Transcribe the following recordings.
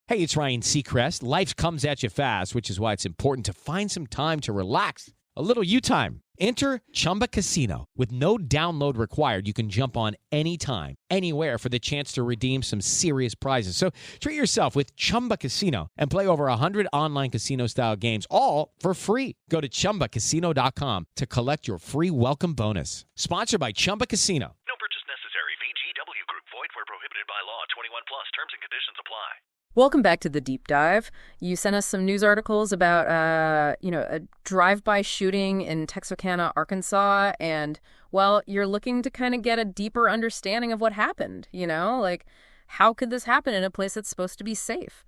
Hey, it's Ryan Seacrest. Life comes at you fast, which is why it's important to find some time to relax. A little you time. Enter Chumba Casino. With no download required, you can jump on anytime, anywhere for the chance to redeem some serious prizes. So treat yourself with Chumba Casino and play over 100 online casino-style games, all for free. Go to ChumbaCasino.com to collect your free welcome bonus. Sponsored by Chumba Casino. No purchase necessary. VGW Group. Void where prohibited by law. 21 plus. Terms and conditions apply. Welcome back to the Deep Dive. You sent us some news articles about, a drive-by shooting in Texarkana, Arkansas, and, well, you're looking to kind of get a deeper understanding of what happened, like, how could this happen in a place that's supposed to be safe?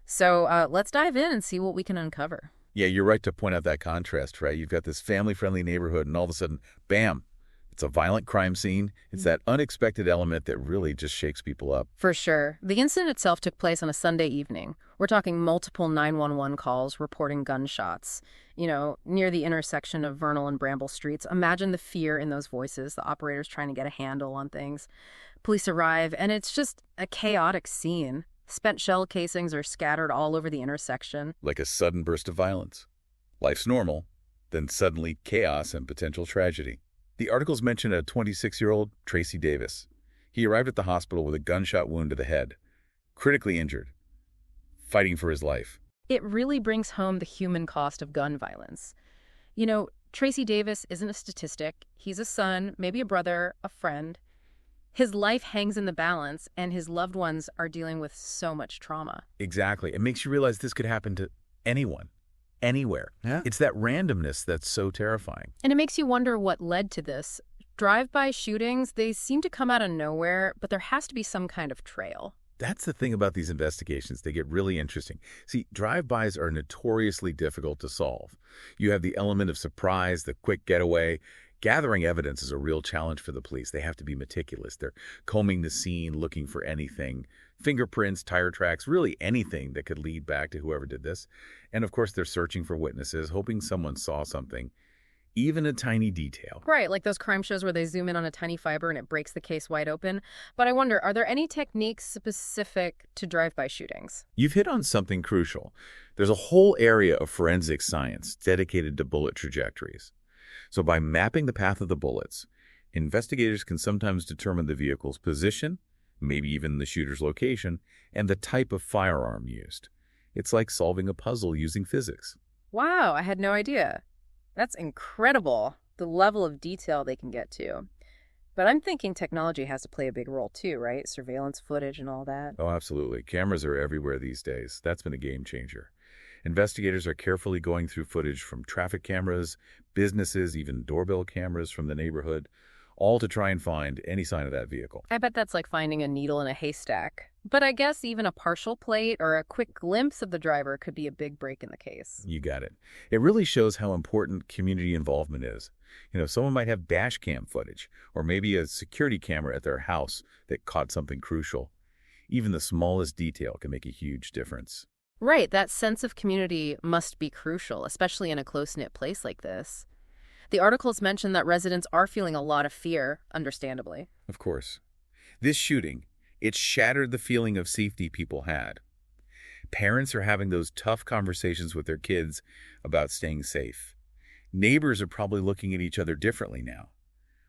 So let's dive in and see what we can uncover. Yeah, you're right to point out that contrast, right? You've got this family-friendly neighborhood, and all of a sudden, bam, it's a violent crime scene. It's that unexpected element that really just shakes people up. For sure. The incident itself took place on a Sunday evening. We're talking multiple 911 calls reporting gunshots, near the intersection of Vernal and Bramble Streets. Imagine the fear in those voices, the operators trying to get a handle on things. Police arrive, and it's just a chaotic scene. Spent shell casings are scattered all over the intersection. Like a sudden burst of violence. Life's normal, then suddenly chaos and potential tragedy. The articles mention a 26-year-old Tracy Davis. He arrived at the hospital with a gunshot wound to the head, critically injured, fighting for his life. It really brings home the human cost of gun violence. Tracy Davis isn't a statistic. He's a son, maybe a brother, a friend. His life hangs in the balance, and his loved ones are dealing with so much trauma. Exactly. It makes you realize this could happen to anyone. Anywhere. Yeah. It's that randomness that's so terrifying. And it makes you wonder what led to this. Drive-by shootings, they seem to come out of nowhere, but there has to be some kind of trail. That's the thing about these investigations. They get really interesting. See, drive-bys are notoriously difficult to solve. You have the element of surprise, the quick getaway. Gathering evidence is a real challenge for the police. They have to be meticulous. They're combing the scene, looking for anything. Fingerprints, tire tracks, really anything that could lead back to whoever did this. And of course, they're searching for witnesses, hoping someone saw something, even a tiny detail. Right, like those crime shows where they zoom in on a tiny fiber and it breaks the case wide open. But I wonder, are there any techniques specific to drive-by shootings? You've hit on something crucial. There's a whole area of forensic science dedicated to bullet trajectories. So by mapping the path of the bullets, investigators can sometimes determine the vehicle's position, maybe even the shooter's location, and the type of firearm used. It's like solving a puzzle using physics. Wow, I had no idea. That's incredible, the level of detail they can get to. But I'm thinking technology has to play a big role too, right? Surveillance footage and all that. Oh, absolutely. Cameras are everywhere these days. That's been a game changer. Investigators are carefully going through footage from traffic cameras, businesses, even doorbell cameras from the neighborhood, all to try and find any sign of that vehicle. I bet that's like finding a needle in a haystack. But I guess even a partial plate or a quick glimpse of the driver could be a big break in the case. You got it. It really shows how important community involvement is. Someone might have dash cam footage or maybe a security camera at their house that caught something crucial. Even the smallest detail can make a huge difference. Right, that sense of community must be crucial, especially in a close-knit place like this. The articles mention that residents are feeling a lot of fear, understandably. Of course. This shooting, it shattered the feeling of safety people had. Parents are having those tough conversations with their kids about staying safe. Neighbors are probably looking at each other differently now,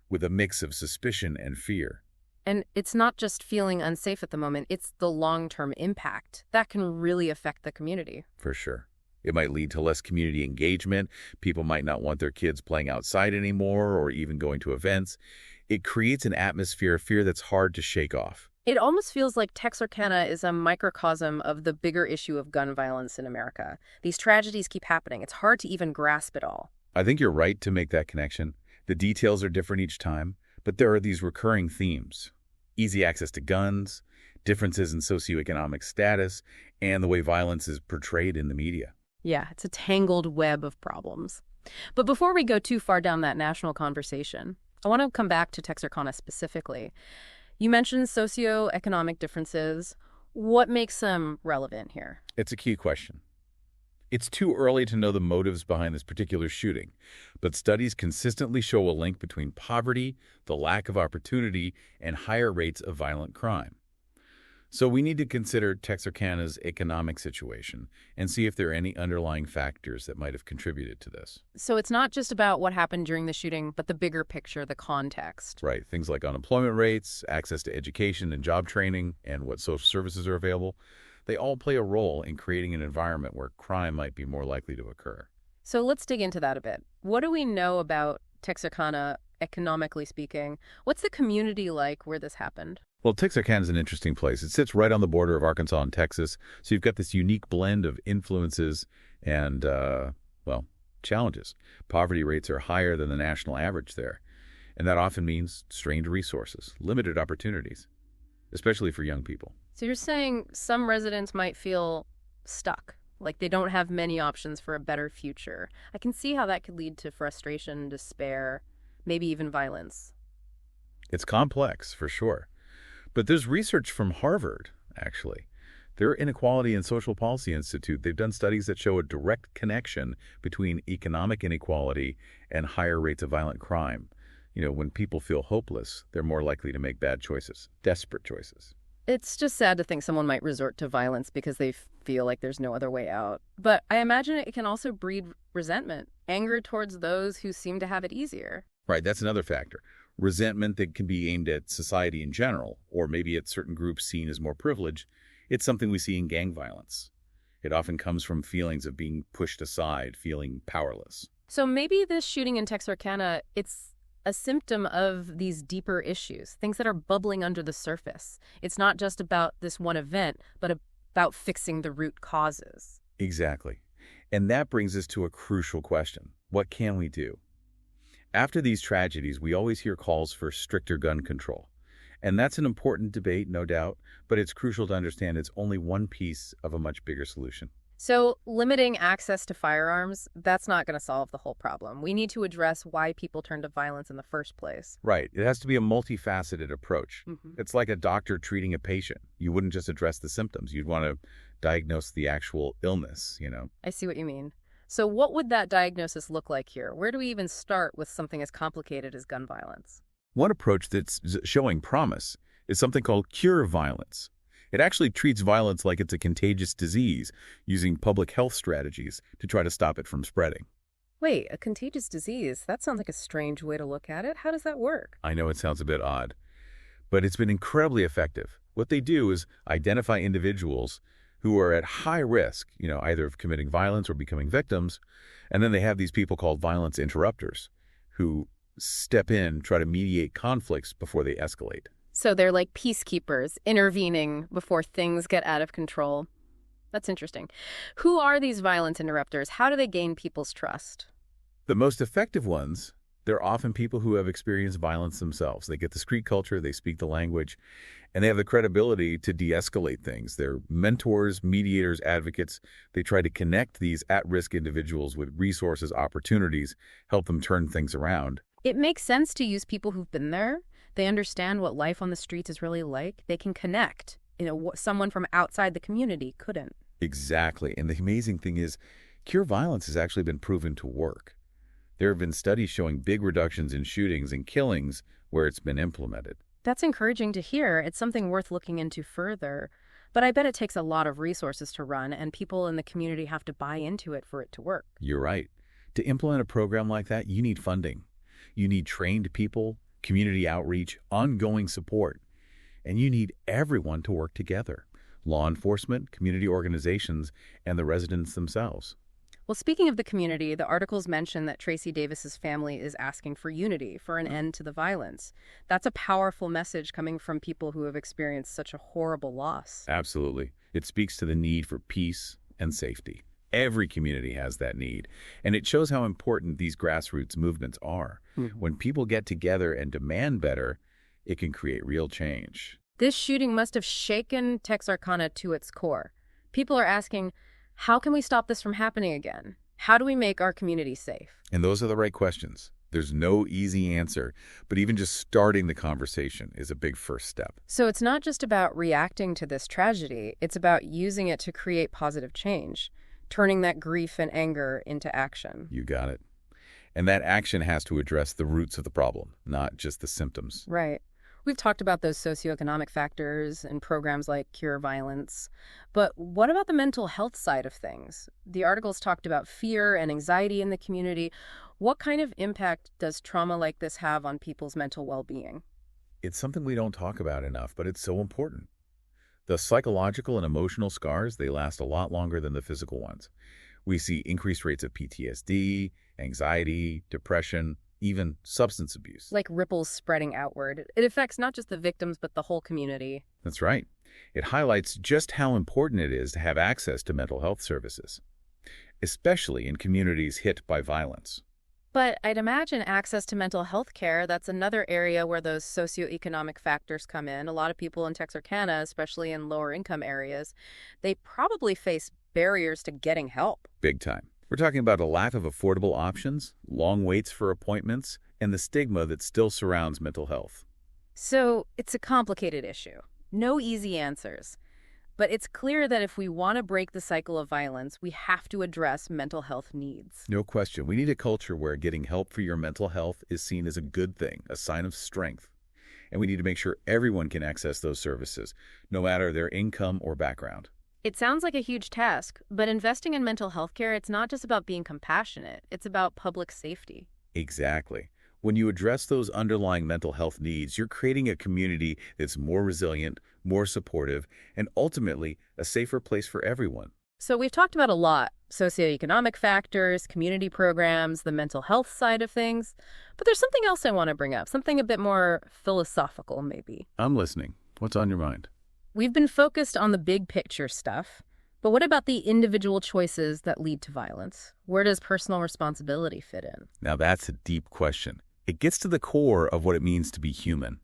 with a mix of suspicion and fear. And it's not just feeling unsafe at the moment, it's the long-term impact. That can really affect the community. For sure. It might lead to less community engagement. People might not want their kids playing outside anymore or even going to events. It creates an atmosphere of fear that's hard to shake off. It almost feels like Texarkana is a microcosm of the bigger issue of gun violence in America. These tragedies keep happening. It's hard to even grasp it all. I think you're right to make that connection. The details are different each time, but there are these recurring themes. Easy access to guns, differences in socioeconomic status, and the way violence is portrayed in the media. Yeah, it's a tangled web of problems. But before we go too far down that national conversation, I want to come back to Texarkana specifically. You mentioned socioeconomic differences. What makes them relevant here? It's a key question. It's too early to know the motives behind this particular shooting, but studies consistently show a link between poverty, the lack of opportunity, and higher rates of violent crime. So we need to consider Texarkana's economic situation and see if there are any underlying factors that might have contributed to this. So it's not just about what happened during the shooting, but the bigger picture, the context. Right. Things like unemployment rates, access to education and job training, and what social services are available, they all play a role in creating an environment where crime might be more likely to occur. So let's dig into that a bit. What do we know about Texarkana, economically speaking? What's the community like where this happened? Well, Texarkana is an interesting place. It sits right on the border of Arkansas and Texas, so you've got this unique blend of influences and, challenges. Poverty rates are higher than the national average there, and that often means strained resources, limited opportunities, especially for young people. So you're saying some residents might feel stuck, like they don't have many options for a better future. I can see how that could lead to frustration, despair, maybe even violence. It's complex, for sure. But there's research from Harvard, actually. Their Inequality and Social Policy Institute, they've done studies that show a direct connection between economic inequality and higher rates of violent crime. When people feel hopeless, they're more likely to make bad choices, desperate choices. It's just sad to think someone might resort to violence because they feel like there's no other way out. But I imagine it can also breed resentment, anger towards those who seem to have it easier. Right, that's another factor. Resentment that can be aimed at society in general, or maybe at certain groups seen as more privileged. It's something we see in gang violence. It often comes from feelings of being pushed aside, feeling powerless. So maybe this shooting in Texarkana, it's a symptom of these deeper issues, things that are bubbling under the surface. It's not just about this one event, but about fixing the root causes. Exactly. And that brings us to a crucial question. What can we do? After these tragedies, we always hear calls for stricter gun control. And that's an important debate, no doubt, but it's crucial to understand it's only one piece of a much bigger solution. So limiting access to firearms, that's not going to solve the whole problem. We need to address why people turn to violence in the first place. Right. It has to be a multifaceted approach. Mm-hmm. It's like a doctor treating a patient. You wouldn't just address the symptoms. You'd want to diagnose the actual illness, I see what you mean. So what would that diagnosis look like here? Where do we even start with something as complicated as gun violence? One approach that's showing promise is something called cure violence. It actually treats violence like it's a contagious disease, using public health strategies to try to stop it from spreading. Wait, a contagious disease? That sounds like a strange way to look at it. How does that work? I know it sounds a bit odd, but it's been incredibly effective. What they do is identify individuals who are at high risk, either of committing violence or becoming victims, and then they have these people called violence interrupters who step in, try to mediate conflicts before they escalate. So they're like peacekeepers, intervening before things get out of control. That's interesting. Who are these violence interrupters? How do they gain people's trust? The most effective ones, they're often people who have experienced violence themselves. They get the street culture, they speak the language, and they have the credibility to de-escalate things. They're mentors, mediators, advocates. They try to connect these at-risk individuals with resources, opportunities, help them turn things around. It makes sense to use people who've been there. They understand what life on the streets is really like. They can connect. Someone from outside the community couldn't. Exactly. And the amazing thing is, cure violence has actually been proven to work. There have been studies showing big reductions in shootings and killings where it's been implemented. That's encouraging to hear. It's something worth looking into further. But I bet it takes a lot of resources to run, and people in the community have to buy into it for it to work. You're right. To implement a program like that, you need funding. You need trained people, community outreach, ongoing support. And you need everyone to work together. Law enforcement, community organizations, and the residents themselves. Well, speaking of the community, the articles mention that Tracy Davis's family is asking for unity, for an end to the violence. That's a powerful message coming from people who have experienced such a horrible loss. Absolutely. It speaks to the need for peace and safety. Every community has that need, and it shows how important these grassroots movements are. Mm-hmm. When people get together and demand better, it can create real change. This shooting must have shaken Texarkana to its core. People are asking, how can we stop this from happening again? How do we make our community safe? And those are the right questions. There's no easy answer, but even just starting the conversation is a big first step. So it's not just about reacting to this tragedy, it's about using it to create positive change, turning that grief and anger into action. You got it. And that action has to address the roots of the problem, not just the symptoms. Right. We've talked about those socioeconomic factors and programs like Cure Violence. But what about the mental health side of things? The articles talked about fear and anxiety in the community. What kind of impact does trauma like this have on people's mental well-being? It's something we don't talk about enough, but it's so important. The psychological and emotional scars, they last a lot longer than the physical ones. We see increased rates of PTSD, anxiety, depression, even substance abuse. Like ripples spreading outward. It affects not just the victims, but the whole community. That's right. It highlights just how important it is to have access to mental health services, especially in communities hit by violence. But I'd imagine access to mental health care, that's another area where those socioeconomic factors come in. A lot of people in Texarkana, especially in lower income areas, they probably face barriers to getting help. Big time. We're talking about a lack of affordable options, long waits for appointments, and the stigma that still surrounds mental health. So it's a complicated issue. No easy answers. But it's clear that if we want to break the cycle of violence, we have to address mental health needs. No question. We need a culture where getting help for your mental health is seen as a good thing, a sign of strength. And we need to make sure everyone can access those services, no matter their income or background. It sounds like a huge task, but investing in mental health care, it's not just about being compassionate. It's about public safety. Exactly. When you address those underlying mental health needs, you're creating a community that's more resilient, more supportive, and ultimately a safer place for everyone. So we've talked about a lot: socioeconomic factors, community programs, the mental health side of things. But there's something else I want to bring up, something a bit more philosophical, maybe. I'm listening. What's on your mind? We've been focused on the big picture stuff, but what about the individual choices that lead to violence? Where does personal responsibility fit in? Now that's a deep question. It gets to the core of what it means to be human.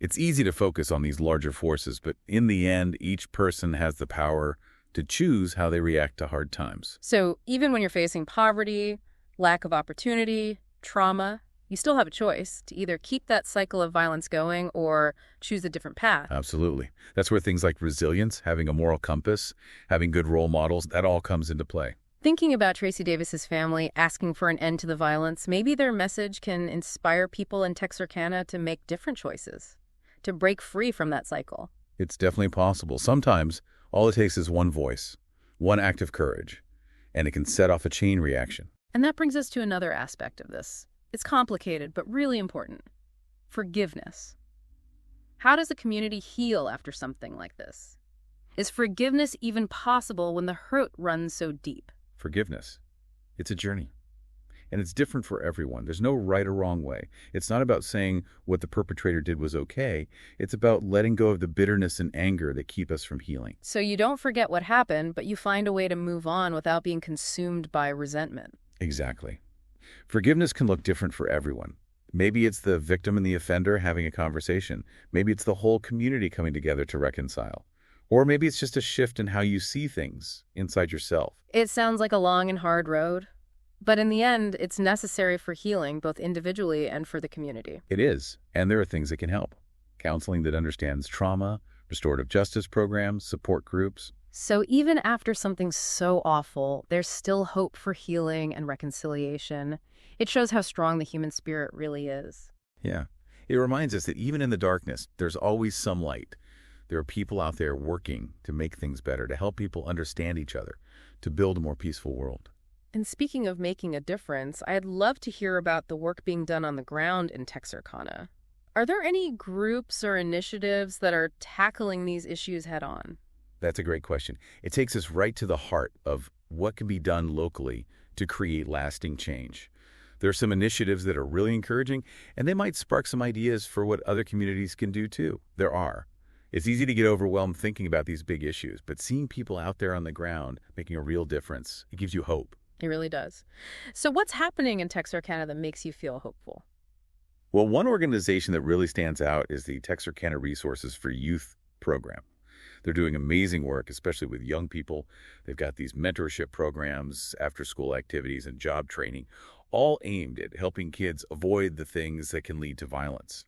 It's easy to focus on these larger forces, but in the end, each person has the power to choose how they react to hard times. So even when you're facing poverty, lack of opportunity, trauma, you still have a choice to either keep that cycle of violence going or choose a different path. Absolutely. That's where things like resilience, having a moral compass, having good role models, that all comes into play. Thinking about Tracy Davis's family asking for an end to the violence, maybe their message can inspire people in Texarkana to make different choices, to break free from that cycle. It's definitely possible. Sometimes all it takes is one voice, one act of courage, and it can set off a chain reaction. And that brings us to another aspect of this. It's complicated, but really important. Forgiveness. How does a community heal after something like this? Is forgiveness even possible when the hurt runs so deep? Forgiveness. It's a journey. And it's different for everyone. There's no right or wrong way. It's not about saying what the perpetrator did was okay. It's about letting go of the bitterness and anger that keep us from healing. So you don't forget what happened, but you find a way to move on without being consumed by resentment. Exactly. Forgiveness can look different for everyone. Maybe it's the victim and the offender having a conversation. Maybe it's the whole community coming together to reconcile. Or maybe it's just a shift in how you see things inside yourself. It sounds like a long and hard road, but in the end, it's necessary for healing, both individually and for the community. It is, and there are things that can help. Counseling that understands trauma, restorative justice programs, support groups. So even after something so awful, there's still hope for healing and reconciliation. It shows how strong the human spirit really is. Yeah. It reminds us that even in the darkness, there's always some light. There are people out there working to make things better, to help people understand each other, to build a more peaceful world. And speaking of making a difference, I'd love to hear about the work being done on the ground in Texarkana. Are there any groups or initiatives that are tackling these issues head on? That's a great question. It takes us right to the heart of what can be done locally to create lasting change. There are some initiatives that are really encouraging, and they might spark some ideas for what other communities can do too. There are. It's easy to get overwhelmed thinking about these big issues, but seeing people out there on the ground making a real difference, it gives you hope. It really does. So what's happening in Texarkana that makes you feel hopeful? Well, one organization that really stands out is the Texarkana Resources for Youth program. They're doing amazing work, especially with young people. They've got these mentorship programs, after-school activities, and job training, all aimed at helping kids avoid the things that can lead to violence.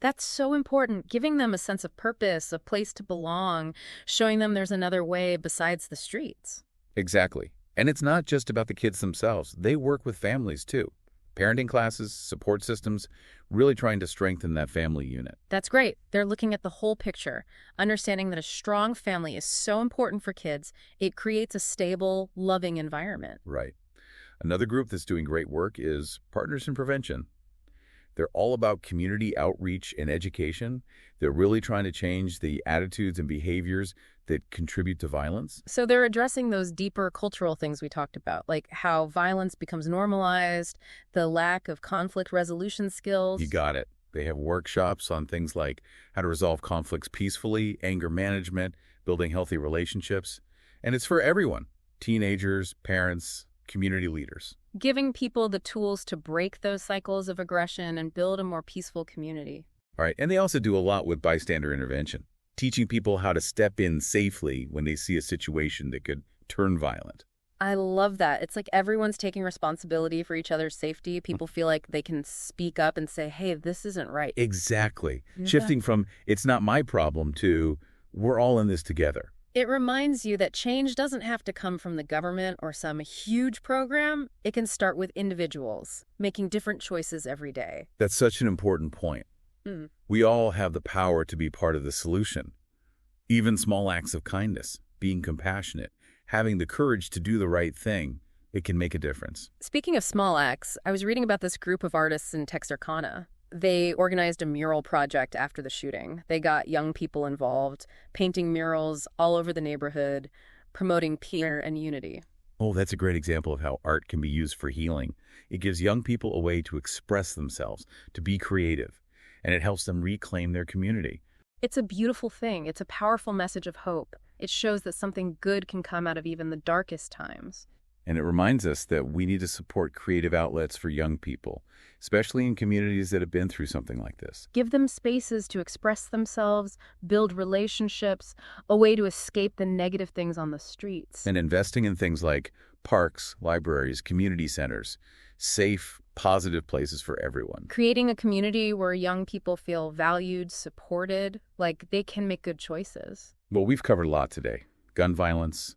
That's so important, giving them a sense of purpose, a place to belong, showing them there's another way besides the streets. Exactly. And it's not just about the kids themselves. They work with families, too. Parenting classes, support systems, really trying to strengthen that family unit. That's great. They're looking at the whole picture, understanding that a strong family is so important for kids. It creates a stable, loving environment. Right. Another group that's doing great work is Partners in Prevention. They're all about community outreach and education. They're really trying to change the attitudes and behaviors that contribute to violence. So they're addressing those deeper cultural things we talked about, like how violence becomes normalized, the lack of conflict resolution skills. You got it. They have workshops on things like how to resolve conflicts peacefully, anger management, building healthy relationships. And it's for everyone, teenagers, parents, community leaders. Giving people the tools to break those cycles of aggression and build a more peaceful community. All right. And they also do a lot with bystander intervention, teaching people how to step in safely when they see a situation that could turn violent. I love that. It's like everyone's taking responsibility for each other's safety. People feel like they can speak up and say, hey, this isn't right. Exactly. Yeah. Shifting from it's not my problem to we're all in this together. It reminds you that change doesn't have to come from the government or some huge program. It can start with individuals, making different choices every day. That's such an important point. We all have the power to be part of the solution. Even small acts of kindness, being compassionate, having the courage to do the right thing, it can make a difference. Speaking of small acts, I was reading about this group of artists in Texarkana. They organized a mural project after the shooting. They got young people involved, painting murals all over the neighborhood, promoting peace and unity. Oh, that's a great example of how art can be used for healing. It gives young people a way to express themselves, to be creative, and it helps them reclaim their community. It's a beautiful thing. It's a powerful message of hope. It shows that something good can come out of even the darkest times. And it reminds us that we need to support creative outlets for young people, especially in communities that have been through something like this. Give them spaces to express themselves, build relationships, a way to escape the negative things on the streets. And investing in things like parks, libraries, community centers, safe, positive places for everyone. Creating a community where young people feel valued, supported, like they can make good choices. Well, we've covered a lot today. Gun violence,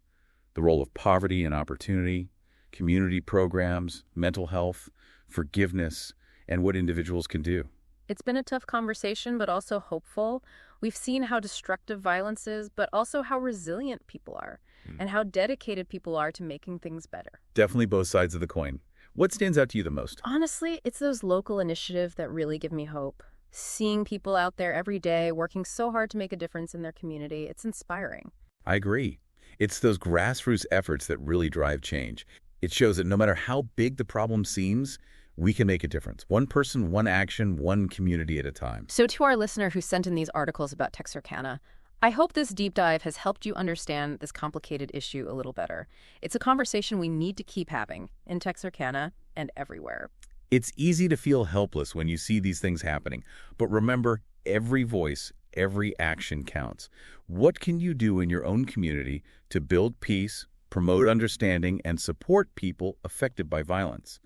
the role of poverty and opportunity, community programs, mental health, forgiveness, and what individuals can do. It's been a tough conversation, but also hopeful. We've seen how destructive violence is, but also how resilient people are and how dedicated people are to making things better. Definitely both sides of the coin. What stands out to you the most? Honestly, it's those local initiatives that really give me hope. Seeing people out there every day working so hard to make a difference in their community, it's inspiring. I agree. It's those grassroots efforts that really drive change. It shows that no matter how big the problem seems, we can make a difference. One person, one action, one community at a time. So to our listener who sent in these articles about Texarkana, I hope this deep dive has helped you understand this complicated issue a little better. It's a conversation we need to keep having in Texarkana and everywhere. It's easy to feel helpless when you see these things happening, but remember, every voice, every action counts. What can you do in your own community to build peace, promote understanding, and support people affected by violence?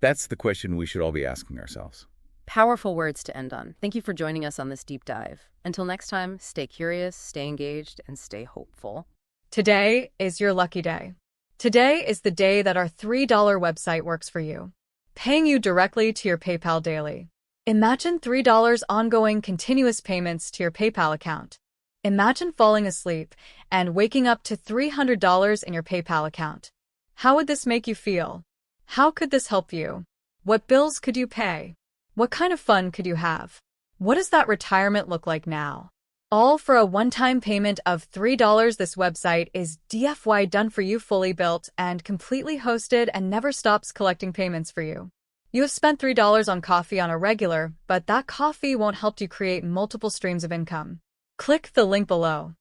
That's the question we should all be asking ourselves. Powerful words to end on. Thank you for joining us on this deep dive. Until next time, stay curious, stay engaged, and stay hopeful. Today is your lucky day. Today is the day that our $3 website works for you, paying you directly to your PayPal daily. Imagine $3 ongoing continuous payments to your PayPal account. Imagine falling asleep and waking up to $300 in your PayPal account. How would this make you feel? How could this help you? What bills could you pay? What kind of fun could you have? What does that retirement look like now? All for a one-time payment of $3. This website is DFY done for you, fully built and completely hosted, and never stops collecting payments for you. You have spent $3 on coffee on a regular, but that coffee won't help you create multiple streams of income. Click the link below.